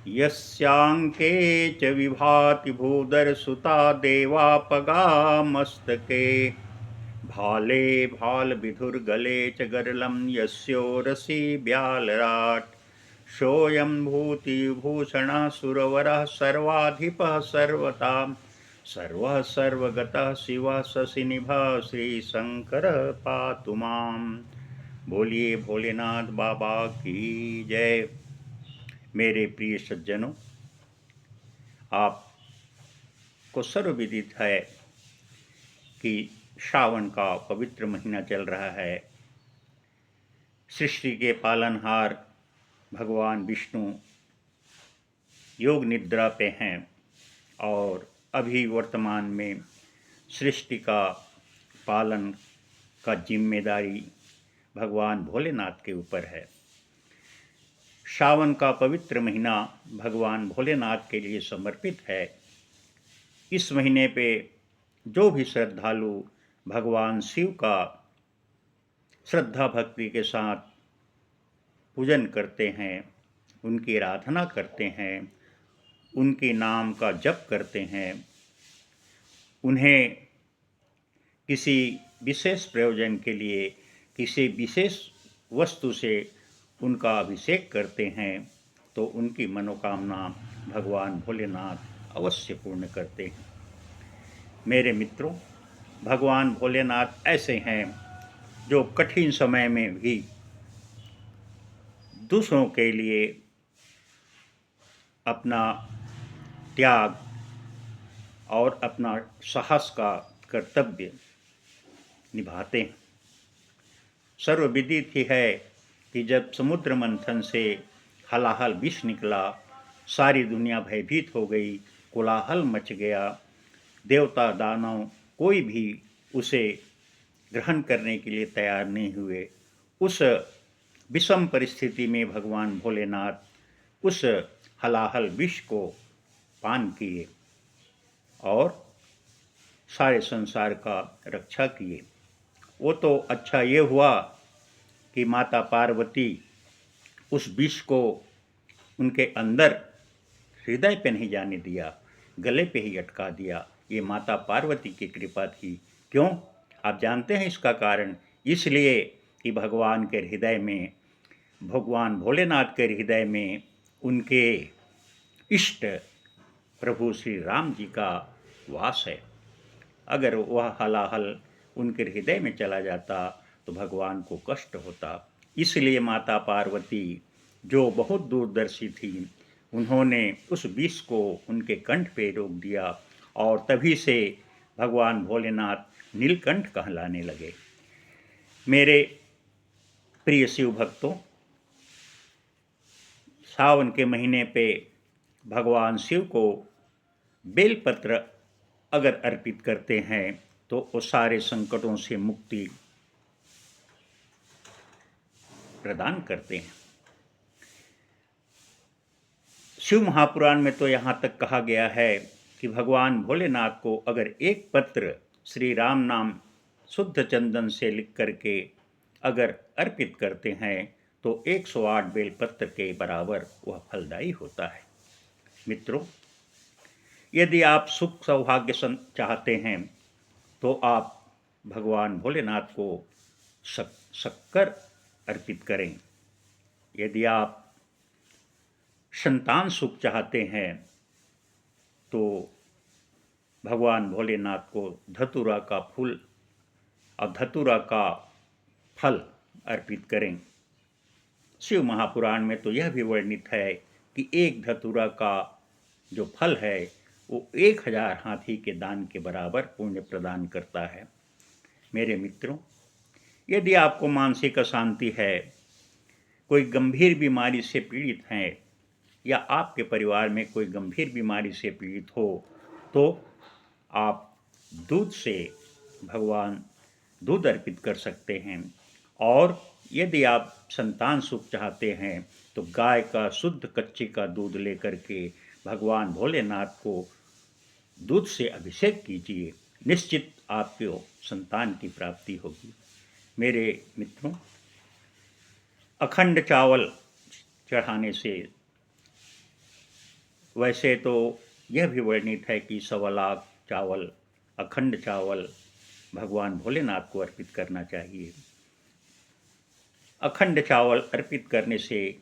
यस्यांके च विभाति भूधरसुता देवापगा मस्तके भाले भालविधुर्गले च गरलं यस्योरसि ब्यालराट् सोऽयं भूतिभूषणः सुरवरः सर्वाधिपः सर्वतां सर्वः सर्वगतः शिवः शशिनिभः श्रीशंकरः पातु माम्। बोलिए भोलेनाथ बाबा की जय। मेरे प्रिय सज्जनों, आपको सर्वविदित है कि श्रावण का पवित्र महीना चल रहा है। सृष्टि के पालनहार भगवान विष्णु योग निद्रा पे हैं और अभी वर्तमान में सृष्टि का पालन का जिम्मेदारी भगवान भोलेनाथ के ऊपर है। श्रावण का पवित्र महीना भगवान भोलेनाथ के लिए समर्पित है। इस महीने पे जो भी श्रद्धालु भगवान शिव का श्रद्धा भक्ति के साथ पूजन करते हैं, उनकी आराधना करते हैं, उनके नाम का जप करते हैं, उन्हें किसी विशेष प्रयोजन के लिए किसी विशेष वस्तु से उनका अभिषेक करते हैं तो उनकी मनोकामना भगवान भोलेनाथ अवश्य पूर्ण करते हैं। मेरे मित्रों, भगवान भोलेनाथ ऐसे हैं जो कठिन समय में भी दूसरों के लिए अपना त्याग और अपना साहस का कर्तव्य निभाते हैं। सर्वविदित ही है कि जब समुद्र मंथन से हलाहल विष निकला, सारी दुनिया भयभीत हो गई, कोलाहल मच गया, देवता दानव कोई भी उसे ग्रहण करने के लिए तैयार नहीं हुए। उस विषम परिस्थिति में भगवान भोलेनाथ उस हलाहल विष को पान किए और सारे संसार का रक्षा किए। वो तो अच्छा ये हुआ कि माता पार्वती उस विष को उनके अंदर हृदय पे नहीं जाने दिया, गले पे ही अटका दिया। ये माता पार्वती की कृपा थी। क्यों? आप जानते हैं इसका कारण? इसलिए कि भगवान के हृदय में, भगवान भोलेनाथ के हृदय में उनके इष्ट प्रभु श्री राम जी का वास है। अगर वह हलाहल उनके हृदय में चला जाता तो भगवान को कष्ट होता। इसलिए माता पार्वती, जो बहुत दूरदर्शी थी, उन्होंने उस विष को उनके कंठ पे रोक दिया और तभी से भगवान भोलेनाथ नीलकंठ कहलाने लगे। मेरे प्रिय शिव भक्तों, सावन के महीने पे भगवान शिव को बेलपत्र अगर अर्पित करते हैं तो वो सारे संकटों से मुक्ति प्रदान करते हैं। शिव महापुराण में तो यहाँ तक कहा गया है कि भगवान भोलेनाथ को अगर एक पत्र श्री राम नाम शुद्ध चंदन से लिख करके अगर अर्पित करते हैं तो 108 बेलपत्र के बराबर वह फलदायी होता है। मित्रों, यदि आप सुख सौभाग्य चाहते हैं तो आप भगवान भोलेनाथ को शक्कर अर्पित करें। यदि आप संतान सुख चाहते हैं तो भगवान भोलेनाथ को धतूरा का फूल और धतूरा का फल अर्पित करें। शिव महापुराण में तो यह भी वर्णित है कि एक धतूरा का जो फल है वो 1000 हाथी के दान के बराबर पुण्य प्रदान करता है। मेरे मित्रों, यदि आपको मानसिक अशांति है, कोई गंभीर बीमारी से पीड़ित हैं या आपके परिवार में कोई गंभीर बीमारी से पीड़ित हो तो आप दूध से भगवान दूध अर्पित कर सकते हैं। और यदि आप संतान सुख चाहते हैं तो गाय का शुद्ध कच्चे का दूध लेकर के भगवान भोलेनाथ को दूध से अभिषेक कीजिए, निश्चित आपको संतान की प्राप्ति होगी। मेरे मित्रों, अखंड चावल चढ़ाने से वैसे तो यह भी वर्णित है कि 1.25 लाख चावल, अखंड चावल भगवान भोलेनाथ को अर्पित करना चाहिए। अखंड चावल अर्पित करने से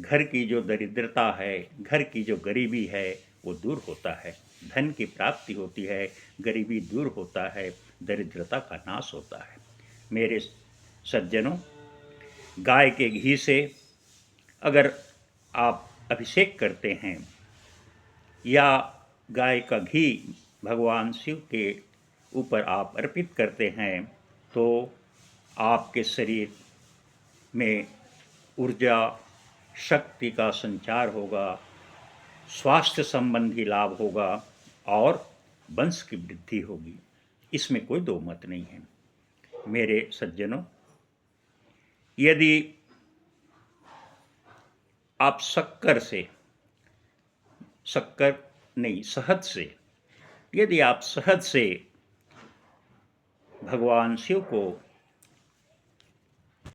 घर की जो दरिद्रता है, घर की जो गरीबी है, वो दूर होता है। धन की प्राप्ति होती है, गरीबी दूर होता है, दरिद्रता का नाश होता है। मेरे सज्जनों, गाय के घी से अगर आप अभिषेक करते हैं या गाय का घी भगवान शिव के ऊपर आप अर्पित करते हैं, तो आपके शरीर में ऊर्जा, शक्ति का संचार होगा, स्वास्थ्य संबंधी लाभ होगा और वंश की वृद्धि होगी। इसमें कोई दो मत नहीं है। मेरे सज्जनों, यदि आप शहद से भगवान शिव को